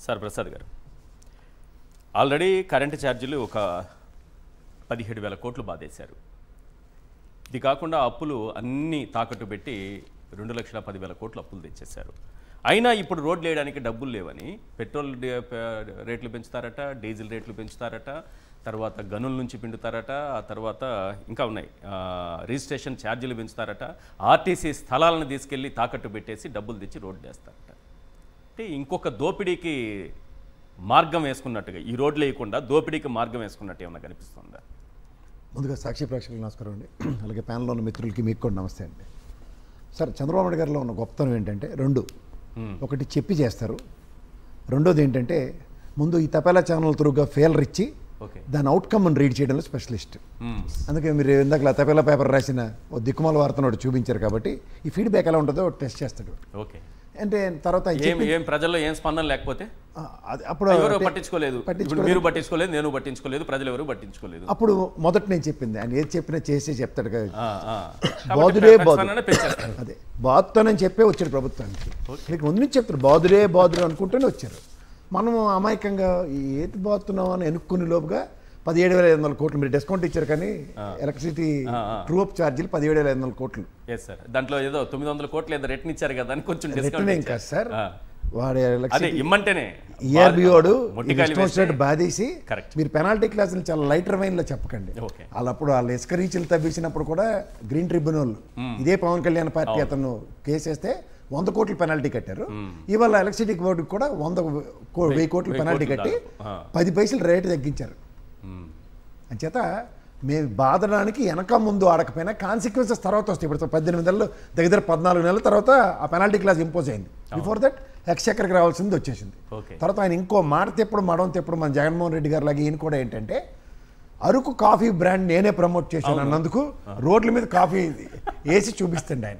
Sir Prasad గారు, already current ఛార్జీలు ఒక 17,000 కోట్లు బాధేశారు. ఇది కాకుండా అప్పులు అన్నీ తాకట్టు పెట్టి 2,10,000 కోట్లు అప్పులు తెచ్చేశారు. అయినా ఇప్పుడు రోడ్లు వేయడానికి డబ్బులు లేవని పెట్రోల్ రేట్లు పెంచుతారట, డీజిల్ రేట్లు పెంచుతారట, తర్వాత గనుల నుంచి పిండుతారట, ఆ తర్వాత ఇంకా ఉన్నాయి రిజిస్ట్రేషన్ ఛార్జీలు పెంచుతారట, ఆర్టీసీ స్థలాలను తీసుకెళ్ళి తాకట్టు పెట్టేసి డబ్బులు తెచ్చి రోడ్లు వేస్తారట. అంటే ఇంకొక దోపిడీకి మార్గం వేసుకున్నట్టుగా, ఈ రోడ్లు వేయకుండా దోపిడీకి మార్గం వేసుకున్నట్టు ఏమన్నా కనిపిస్తుందా? ముందుగా సాక్షి ప్రేక్షకులకు నమస్కారం అండి. అలాగే ప్యానల్లో ఉన్న మిత్రులకి మీకు కూడా నమస్తే అండి. సార్, చంద్రబాబు నాయుడు గారిలో ఉన్న గొప్పతనం ఏంటంటే రెండు. ఒకటి చెప్పి చేస్తారు, రెండోది ఏంటంటే ముందు ఈ తపేలా ఛానల్ త్రూగా ఫెయిలర్ ఇచ్చి దాని అవుట్కమ్ అని రీడ్ చేయడంలో స్పెషలిస్ట్. అందుకే మీరు ఇందాక తపేలా పేపర్ రాసిన ఓ దిక్కుమాల వార్తను ఒకటి చూపించారు కాబట్టి ఈ ఫీడ్బ్యాక్ ఎలా ఉంటుందో టెస్ట్ చేస్తాడు. ఓకే, అంటే తర్వాత ఏం ప్రజల్లో ఏం స్పందన లేకపోతే అప్పుడు ఎవరు పట్టించుకోలేదు, మీరు పట్టించుకోలేదు, నేను పట్టించుకోలేదు, ప్రజలు ఎవరు పట్టించుకోలేదు. అప్పుడు మొదట నేను చెప్పింది ఆయన ఏది చెప్పినా చేసి చెప్తాడు కదా, బాదుడే బాదు, అదే బాదుతానని చెప్పే వచ్చాడు ప్రభుత్వానికి. మీకు ముందు నుంచి చెప్తారు బాదుడే బాదుడే అనుకుంటూనే వచ్చారు. మనం అమాయకంగా ఏది బాదుతున్నాం అని ఎన్నుకునే లోపుగా 17,500 కోట్లు మీరు డిస్కౌంట్ ఇచ్చారు, కానీ ఎలక్ట్రిసిటీ ట్రూ అప్ ఛార్జీలు 17,500 కోట్లు. దాంట్లో ఏదో 900 కోట్లు ఏదో రేట్ ఇచ్చారు కదా అని కొంచెం కాదు సార్, వాడు ఇమ్మంటేనే ఈఆర్బిఓడు బాధేసి మీరు పెనాల్టీ క్లాసులు చాలా లైటర్ వైన్ లో చెప్పకండి. వాళ్ళప్పుడు వాళ్ళు ఇసుక రీచ్లు తవ్వించినప్పుడు కూడా గ్రీన్ ట్రిబ్యునల్ ఇదే పవన్ కళ్యాణ్ పార్టీ అతను కేసేస్తే 100 కోట్లు పెనాల్టీ కట్టారు. ఇవాళ ఎలక్ట్రిసిటీ బోర్డుకి కూడా 100,000 కోట్లు పెనాల్టీ కట్టి 10 పైసలు రేటు తగ్గించారు. అంచేత మేము బాధడానికి వెనక ముందు ఆడకపోయినా కాన్సిక్వెన్సెస్ తర్వాత వస్తాయి. ఇప్పుడు 18 నెలలు దగ్గర 14 నెలల తర్వాత ఆ పెనాల్టీ క్లాస్ ఇంపోజ్ అయింది. బిఫోర్ దట్ ఎక్స్చెక్కర్కి రావాల్సింది వచ్చేసింది. తర్వాత ఆయన ఇంకో మాట తెప్పుడు మడం తెప్పుడు మన జగన్మోహన్ రెడ్డి గారు లాగా ఈయన కూడా ఏంటంటే అరకు కాఫీ బ్రాండ్ నేనే ప్రమోట్ చేశాను అన్నందుకు రోడ్ల మీద కాఫీ వేసి చూపిస్తుంది ఆయన.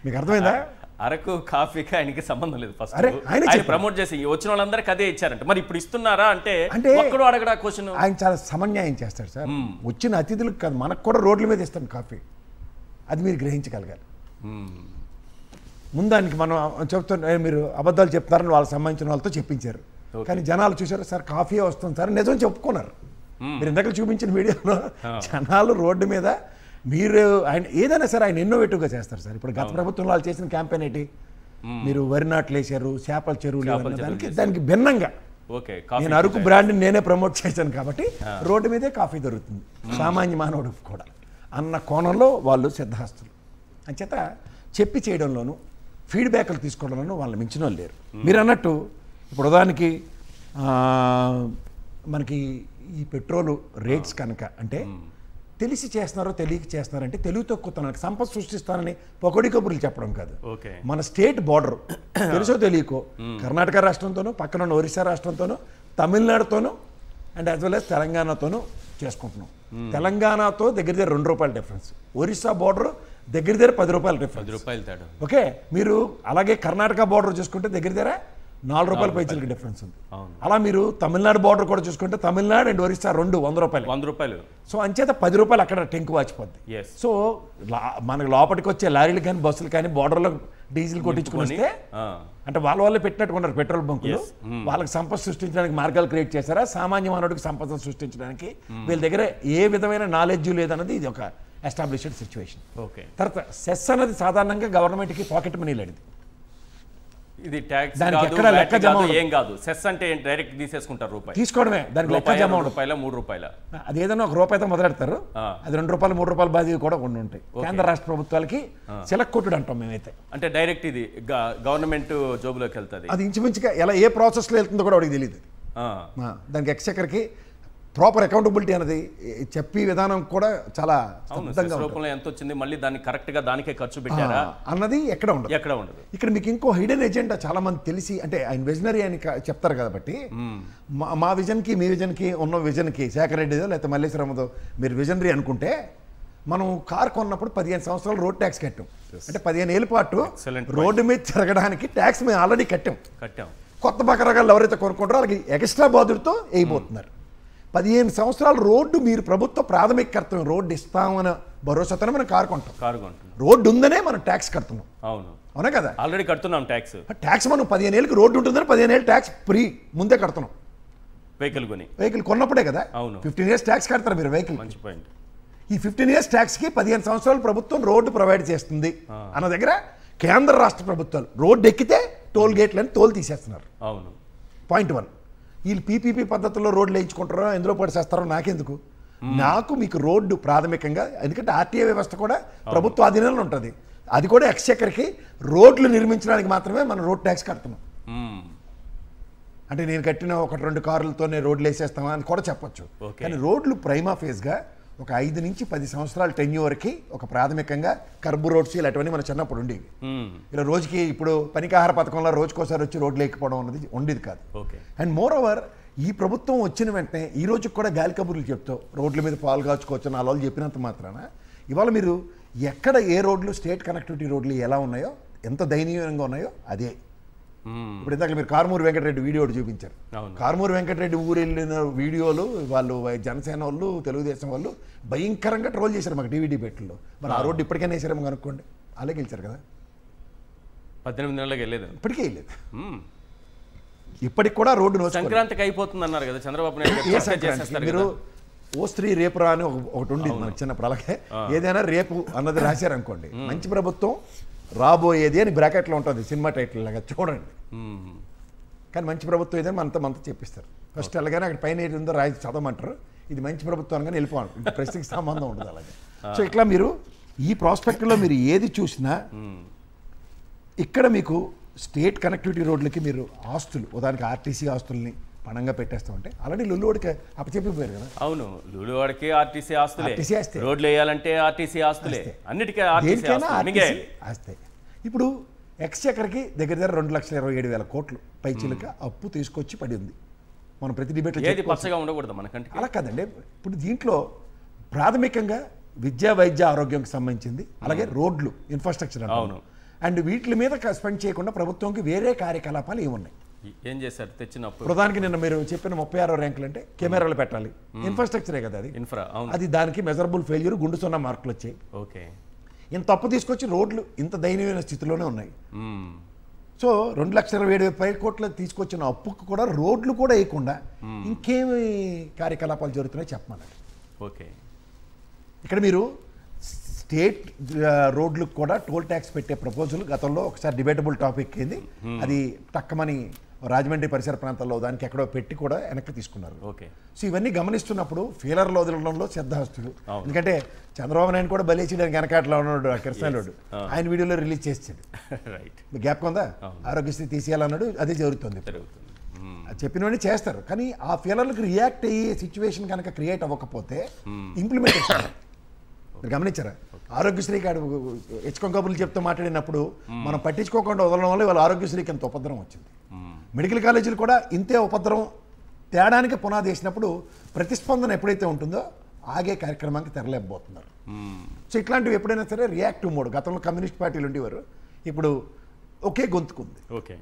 మీకు అర్థమైందా? అరకు కాఫీకి ఆయనకి సంబంధం లేదు. ఫస్ట్ ఆయన ప్రమోట్ చేసి వచ్చిన వాళ్ళందరికీ అదే ఇచ్చారంట. మరి ఇప్పుడు ఇస్తున్నారా అంటే ఒక్కడు అడగడా క్వశ్చన్. ఆయన చాలా సమన్యాయం చేస్తాడు సార్. వచ్చిన అతిథులకు కాదు, మనకు కూడా రోడ్ల మీద ఇస్తాం కాఫీ. అది మీరు గ్రహించగలగాలి. ముందానికి మనం చెప్తున్నా, మీరు అబద్ధాలు చెప్తారని వాళ్ళకి సంబంధించిన వాళ్ళతో చెప్పించారు, కానీ జనాలు చూసారు సార్ కాఫీ వస్తుంది సార్ నిజం చెప్పుకున్నారు. మీరు ఇందాక చూపించిన వీడియోలో జనాలు రోడ్డు మీద మీరు ఆయన ఏదైనా సరే ఆయన ఇన్నోవేటివ్గా చేస్తారు సార్. ఇప్పుడు గత ప్రభుత్వంలో వాళ్ళు చేసిన క్యాంపెయిన్ ఏంటి, మీరు వరి నాట్లు వేసారు, చేపల చెరువులు, దానికి భిన్నంగా నేను అరకు బ్రాండ్ని నేనే ప్రమోట్ చేశాను కాబట్టి రోడ్డు మీదే కాఫీ దొరుకుతుంది సామాన్య మానవుడికి కూడా అన్న కోణంలో వాళ్ళు సిద్ధహస్తులు. అంచేత చెప్పి చేయడంలోనూ ఫీడ్బ్యాక్లు తీసుకోవడంలోనూ వాళ్ళు మించిన వాళ్ళు లేరు. మీరు అన్నట్టు ఇప్పుడు ఉదాహరణకి మనకి ఈ పెట్రోలు రేట్స్ కనుక అంటే తెలిసి చేస్తున్నారో తెలియక చేస్తున్నారంటే తెలుగు తక్కువతనానికి సంపద సృష్టిస్తానని పొగడి కబుర్లు చెప్పడం కాదు. మన స్టేట్ బార్డర్ తెలుసో తెలియకో కర్ణాటక రాష్ట్రంతోనూ పక్కన ఉన్న ఒరిస్సా రాష్ట్రంతోనూ తమిళనాడుతోనూ అండ్ యాజ్ వెల్ యాజ్ తెలంగాణతోనూ చేసుకుంటున్నాం. తెలంగాణతో దగ్గర దగ్గర ₹2 డిఫరెన్స్, ఒరిస్సా బార్డర్ దగ్గర దగ్గర ₹10 డిఫరెన్స్. ఓకే, మీరు అలాగే కర్ణాటక బార్డర్ చూసుకుంటే దగ్గర దగ్గర ₹4 పైసలకి డిఫరెన్స్ ఉంది. అలా మీరు తమిళనాడు బార్డర్ కూడా చూసుకుంటే తమిళనాడు అండ్ ఒరిస్సా రెండు ₹100. సో అంచేత ₹10 అక్కడ టెంకు వాచిపోద్ది. సో మనకు లోపలికి వచ్చే లారీలు కానీ బస్సులు కానీ బార్డర్లో డీజిల్ కొట్టించుకుని వస్తే అంటే వాళ్ళే పెట్టినట్టుకున్నారు పెట్రోల్ బంకులు. వాళ్ళకి సంపద సృష్టించడానికి మార్గాలు క్రియేట్ చేశారా, సామాన్య మానవుడికి సంపద సృష్టించడానికి వీళ్ళ దగ్గర ఏ విధమైన నాలెడ్జ్ లేదన్నది ఇది ఒక ఎస్టాబ్లిష్డ్ సిచ్యువేషన్. తర్వాత సెస్ అనేది సాధారణంగా గవర్నమెంట్కి పాకెట్ మనీ లేనిది. ఇది ట్యాక్స్ ఏం కాదు. సెస్ అంటే డైరెక్ట్ తీసేసుకుంటారు, రూపాయి తీసుకోవడమే, దానికి లెక్క జమ ₹3. అది ఏదైనా ₹1తో మొదలెడతారు, అది ₹2 ₹3 బాధ్యత కూడా కొన్ని ఉంటాయి. కేంద్ర రాష్ట్ర ప్రభుత్వాలకి చిలక్ కొట్టుడు అంటాం మేమైతే. అంటే డైరెక్ట్ ఇది గవర్నమెంట్ జోబులోకి వెళ్తుంది. అది ఇంచుమించుగా ఎలా ఏ ప్రాసెస్లో వెళ్తుందో కూడా వాడికి తెలియదు. దానికి ఎక్స్చెక్కర్కి ప్రాపర్ అకౌంటబిలిటీ అనేది చెప్పి విధానం కూడా చాలా రూపంలో ఎంత వచ్చింది, మళ్ళీ దాన్ని కరెక్ట్గా దానికే ఖర్చు పెట్టారా అన్నది ఎక్కడ ఉండదు. ఇక్కడ మీకు ఇంకో హిడెన్ ఎజెండా చాలా మంది తెలిసి, అంటే ఆయన విజనరీ అని చెప్తారు కాబట్టి మా విజన్కి మీ విజన్కి ఉన్న విజన్కి శేఖర్ రెడ్డిదో లేకపోతే మల్లేశ్వరమ్మదో మీరు విజనరీ అనుకుంటే, మనం కార్ కొన్నప్పుడు 15 సంవత్సరాలు రోడ్ ట్యాక్స్ కట్టాం. అంటే 15 ఏళ్ళ పాటు రోడ్డు మీద తిరగడానికి ట్యాక్స్ మేము ఆల్రెడీ కట్టాం. కొత్త బకరగాళ్ళు ఎవరైతే కొనుక్కుంటారో వాళ్ళకి ఎక్స్ట్రా బాధుడితో వేయబోతున్నారు. 15 సంవత్సరాలు రోడ్డు మీరు ప్రభుత్వ ప్రాథమిక కర్తవ్యం, రోడ్డు ఇస్తామన్న భరోసాతోనే మనం కారు కొంటాం. రోడ్డు ఉందనే మనం ట్యాక్స్ కడుతున్నాం. అవునా కదా? ఆల్రెడీ కడుతున్నాం ట్యాక్స్. ట్యాక్స్ మనం 15 ఏళ్ళకి రోడ్డు ఉంటుందని 15 ఏళ్ళు ట్యాక్స్ ఫ్రీ ముందే కడుతున్నాం. వెహికల్ కొన్నప్పుడే కదా. అవును. 15 ఇయర్స్ ట్యాక్స్ కడతారు మీరు వెహికల్. మంచి పాయింట్. ఈ 15 ఇయర్స్ ట్యాక్స్కి 15 సంవత్సరాలు ప్రభుత్వం రోడ్డు ప్రొవైడ్ చేస్తుంది అన్న దగ్గర కేంద్ర రాష్ట్ర ప్రభుత్వాలు రోడ్డు ఎక్కితే టోల్ గేట్లని తోలు తీసేస్తున్నారు. అవును. పాయింట్ 1. వీళ్ళు పీపీపీ పద్ధతిలో రోడ్లు వేయించుకుంటారో ఎందులో పడిచేస్తారో నాకెందుకు. నాకు మీకు రోడ్డు ప్రాథమికంగా, ఎందుకంటే ఆర్టీఏ వ్యవస్థ కూడా ప్రభుత్వ ఆధీనంలో ఉంటుంది. అది కూడా ఎక్స్చెక్కర్కి రోడ్లు నిర్మించడానికి మాత్రమే మనం రోడ్ ట్యాక్స్ కడుతున్నాం. అంటే నేను కట్టిన 1-2 కార్లతోనే రోడ్లు వేసేస్తామా అని కూడా చెప్పొచ్చు. కానీ రోడ్లు ప్రైమా ఫేజ్గా ఒక 5 నుంచి 10 సంవత్సరాల టెన్యూర్కి ఒక ప్రాథమికంగా కర్బు రోడ్స్ ఇలాంటివన్నీ మన చిన్నప్పుడు ఉండేవి. ఇలా రోజుకి ఇప్పుడు పనికాహార పథకంలో రోజుకోసారి వచ్చి రోడ్లు ఎక్కిపోవడం అనేది ఉండేది కాదు. అండ్ మోర్ ఓవర్ ఈ ప్రభుత్వం వచ్చిన వెంటనే ఈ రోజుకి కూడా గాలి కబుర్లు చెప్తావు రోడ్ల మీద పాలు కాచుకోవచ్చు అని వాళ్ళు చెప్పినంత మాత్రాన ఇవాళ మీరు ఎక్కడ ఏ రోడ్లు స్టేట్ కనెక్టివిటీ రోడ్లు ఎలా ఉన్నాయో, ఎంత దయనీయంగా ఉన్నాయో అదే. ఇప్పుడు ఇందాక మీరు కారుమూరి వెంకటరెడ్డి వీడియో ఒకటి చూపించారు. కారుమూరి వెంకటరెడ్డి ఊరు వెళ్ళిన వీడియోలు వాళ్ళు జనసేన వాళ్ళు, తెలుగుదేశం వాళ్ళు భయంకరంగా ట్రోల్ చేశారు మాకు టీవీ డిబేట్లో. మరి ఆ రోడ్డు ఇప్పటికైనా వేసారేమో కనుక్కోండి. అలాగే గెలిచారు కదా. 18 నెలలకు వెళ్ళలేదు, ఇప్పటికే వెళ్ళలేదు. ఇప్పటికి కూడా రోడ్డు సంక్రాంతికి అయిపోతుంది అన్నారు కదా చంద్రబాబు నాయుడు. మీరు ఓ స్త్రీ రేపురా అని ఒకటి ఉండేది మనకి చిన్నప్పుడు. అలాగే ఏదైనా రేపు అన్నది రాశారనుకోండి, మంచి ప్రభుత్వం రాబోయేది అని బ్రాకెట్లో ఉంటుంది సినిమా టైటిల్ లాగా, చూడండి. కానీ మంచి ప్రభుత్వం ఏదైనా మనతో చెప్పిస్తారు. ఫస్ట్ అలాగనే అక్కడ పైన ఏది ఉందో రాయి చదవమంటారు, ఇది మంచి ప్రభుత్వం అనగానే వెళ్ళిపోవాలి, ప్రశ్నకి సంబంధం ఉండదు అలాగే. సో ఇట్లా మీరు ఈ ప్రాస్పెక్ట్లో మీరు ఏది చూసినా ఇక్కడ మీకు స్టేట్ కనెక్టివిటీ రోడ్లకి మీరు ఆస్తులు, ఉదాహరణకి ఆర్టీసీ ఆస్తుల్ని పణంగా పెట్టేస్తామంటే ఆల్రెడీ లుల్లువాడికి అప్పచెప్పిపోయారు కదా. అవును, లుల్లువాడికి ఆర్టీసీ ఆస్తులే, రోడ్లు వేయాలంటే ఆర్టీసీ ఆస్తులే, అన్నిటికీ ఆస్తే. ఇప్పుడు ఎక్స్చెక్కర్కి దగ్గర 2,27,000 కోట్లు పైచిలుక అప్పు తీసుకొచ్చి పడి ఉంది. మనం ప్రతి డిబేట్లో పచ్చగా ఉండకూడదు మనకంటే. అలా కాదండి. ఇప్పుడు దీంట్లో ప్రాథమికంగా విద్యా, వైద్య, ఆరోగ్యంకి సంబంధించింది, అలాగే రోడ్లు, ఇన్ఫ్రాస్ట్రక్చర్ అండ్ వీటి మీద స్పెండ్ చేయకుండా ప్రభుత్వంకి వేరే కార్యకలాపాలు ఏమున్నాయి, ఏం చేశారు తెచ్చినప్పుడు? ప్రధానికి నిన్న మీరు చెప్పిన 36వ ర్యాంకులు అంటే కెమెరాలు పెట్టాలి, ఇన్ఫ్రాస్ట్రక్చరే కదా అది. అది దానికి మెజరబుల్ ఫెయిల్యూర్, గుండు 0 మార్కులు వచ్చాయి. ఓకే. ఇంత తప్పు తీసుకొచ్చి రోడ్లు ఇంత దయనీయమైన స్థితిలోనే ఉన్నాయి. సో 2,27,000 కోట్లు తీసుకొచ్చిన అప్పుకు కూడా రోడ్లు కూడా వేయకుండా ఇంకేమి కార్యకలాపాలు జరుగుతున్నాయో చెప్పమన్నారు. ఓకే. ఇక్కడ మీరు స్టేట్ రోడ్లకు కూడా టోల్ ట్యాక్స్ పెట్టే ప్రపోజల్ గతంలో ఒకసారి డిబేటబుల్ టాపిక్ అయింది. అది తక్కువని రాజమండ్రి పరిసర ప్రాంతాల్లో దానికి ఎక్కడో పెట్టి కూడా వెనక్కి తీసుకున్నారు. ఓకే. సో ఇవన్నీ గమనిస్తున్నప్పుడు ఫీలర్లో వదలడంలో శ్రద్ధాస్తులు. ఎందుకంటే చంద్రబాబు నాయుడు కూడా బలిచేయడానికి వెనకాట్లో ఉన్నాడు కృష్ణాడు, ఆయన వీడియోలో రిలీజ్ చేసాడు. గ్యాప్ ఉందా, ఆరోగ్యశ్రీ తీసేయాలన్నాడు, అదే జరుగుతుంది. చెప్పినవన్నీ చేస్తారు, కానీ ఆ ఫీలర్లకు రియాక్ట్ అయ్యే సిచ్యువేషన్ కనుక క్రియేట్ అవ్వకపోతే ఇంప్లిమెంటేషన్ మీరు గమనించారా? ఆరోగ్యశ్రీ కాడు హెచ్చుకో కబుర్లు చెప్తూ మాట్లాడినప్పుడు మనం పట్టించుకోకుండా వదలడం వల్ల వాళ్ళ ఆరోగ్యశ్రీకి ఎంత ఉపద్రవం వచ్చింది. మెడికల్ కాలేజీలు కూడా ఇంతే ఉపద్రవం తేడానికి పునాది వేసినప్పుడు ప్రతిస్పందన ఎప్పుడైతే ఉంటుందో ఆగే కార్యక్రమానికి తెరలేకపోతున్నారు. సో ఇట్లాంటివి ఎప్పుడైనా సరే రియాక్టివ్ మోడ్. గతంలో కమ్యూనిస్ట్ పార్టీలు ఉండేవారు, ఇప్పుడు ఒకే గొంతుకుంది. ఓకే.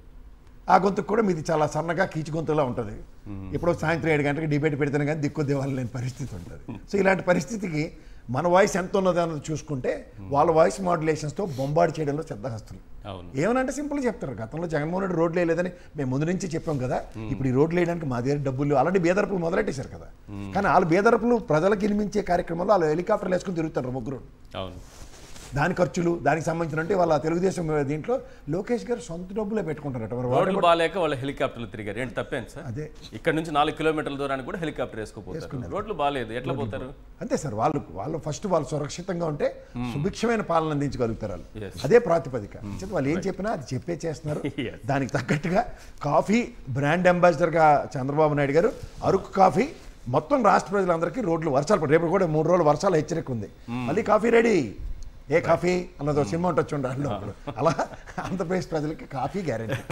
ఆ గొంతుకు కూడా మీది చాలా సన్నగా కీచు గొంతులా ఉంటుంది. ఇప్పుడు సాయంత్రం 7 గంటలకు డిబేట్ పెడితేనే కానీ దిక్కు దేవాలని లేని పరిస్థితి ఉంటుంది. సో ఇలాంటి పరిస్థితికి మన వాయిస్ ఎంత ఉన్నది అన్నది చూసుకుంటే వాళ్ళ వాయిస్ మాడ్యులేషన్స్తో బొంబాడు చేయడంలో శ్రద్ధహస్తులు. ఏమనంటే సింపుల్ చెప్తారు, గతంలో జగన్మోహన్ రెడ్డి రోడ్లు వేయలేదని మేము ముందు నుంచి చెప్పాం కదా, ఇప్పుడు ఈ రోడ్లు వేయడానికి మా దగ్గర డబ్బులు ఆల్రెడీ బేదరపులు మొదలెట్టేశారు కదా. కానీ వాళ్ళు బేదరపులు ప్రజలకు ఇనిమించే కార్యక్రమంలో వాళ్ళు హెలికాప్టర్లు వేసుకుని తిరుగుతారు ముగ్గురు. దాని ఖర్చులు దానికి సంబంధించినట్టు వాళ్ళ తెలుగుదేశం దీంట్లో లోకేష్ గారు సొంత డబ్బులే పెట్టుకుంటారట. రోడ్లు బాగాలేక వాళ్ళ హెలికాప్టర్లు తిరిగారు, ఏంటి తప్పేంటి సార్? అదే ఇక్కడ నుంచి 4 కిలోమీటర్ల దూరానికి కూడా హెలికాప్టర్ వేసుకోపోతారు. రోడ్లు బాగాలేదు, ఎట్లా పోతారు? అంతే సార్, వాళ్ళు ఫస్ట్ వాళ్ళు సురక్షితంగా ఉంటే సుభిక్షమైన పాలన అందించగలుగుతారు వాళ్ళు. అదే ప్రాతిపదిక. వాళ్ళు ఏం చెప్పినా అది చెప్పే చేస్తున్నారు. దానికి తగ్గట్టుగా కాఫీ బ్రాండ్ అంబాసిడర్గా చంద్రబాబు నాయుడు గారు అరకు కాఫీ మొత్తం రాష్ట్ర ప్రజలందరికీ రోడ్లు వర్షాలు రేపు కూడా 3 రోజులు వర్షాలు హెచ్చరిక ఉంది. మళ్ళీ కాఫీ రెడీ, ఏ కాఫీ అన్నదో సినిమా ఉంటుంది చూడండి, అలా ఆంధ్రప్రదేశ్ ప్రజలకి కాఫీ గ్యారెంటీ.